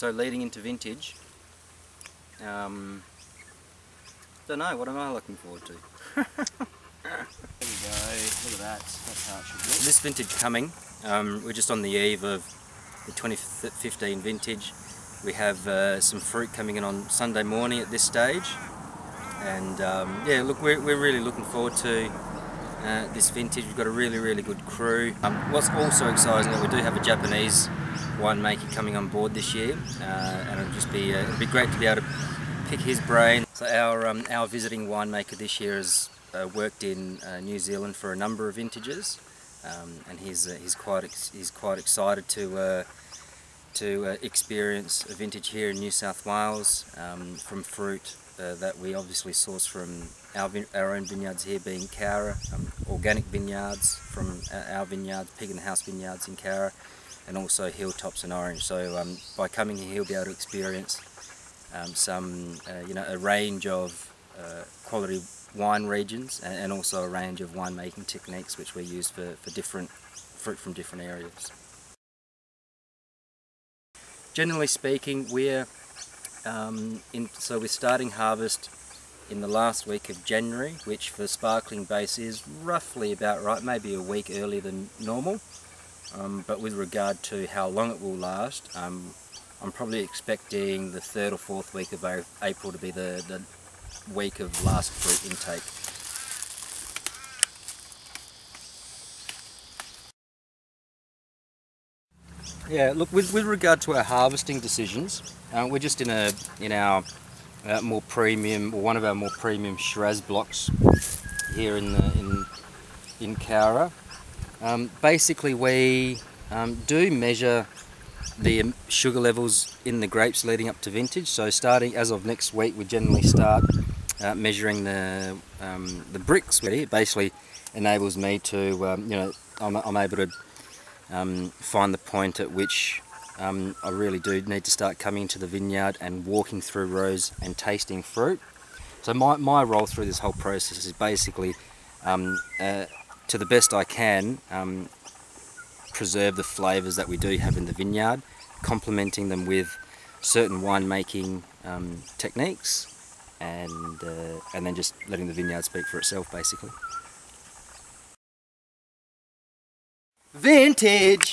So leading into vintage, don't know, what am I looking forward to? There we go, look at that, that's how it should look. This vintage coming, we're just on the eve of the 2015 vintage. We have some fruit coming in on Sunday morning at this stage, and yeah, look, we're really looking forward to this vintage. We've got a really good crew. What's also exciting is that we do have a Japanese winemaker coming on board this year, and it'll be great to be able to pick his brain. So our visiting winemaker this year has worked in New Zealand for a number of vintages, and he's quite excited to experience a vintage here in New South Wales from fruit that we obviously source from our own vineyards here, being Cowra, organic vineyards from our vineyards, Pig and House vineyards in Cowra, and also Hilltops and Orange. So by coming here, he'll be able to experience a range of quality wine regions, and also a range of winemaking techniques which we use for different fruit from different areas. Generally speaking, we're starting harvest in the last week of January, which for sparkling base is roughly about right, maybe a week earlier than normal. But with regard to how long it will last, I'm probably expecting the 3rd or 4th week of April to be the week of last fruit intake. Yeah, look, with regard to our harvesting decisions, we're just in our more premium, or one of our more premium Shiraz blocks here in Cowra. Basically, we do measure the sugar levels in the grapes leading up to vintage. So starting as of next week, we generally start measuring the bricks. It basically enables me to, I'm able to find the point at which I really do need to start coming into the vineyard and walking through rows and tasting fruit. So my role through this whole process is basically, to the best I can, preserve the flavours that we do have in the vineyard, complementing them with certain winemaking techniques, and then just letting the vineyard speak for itself, basically. Vintage!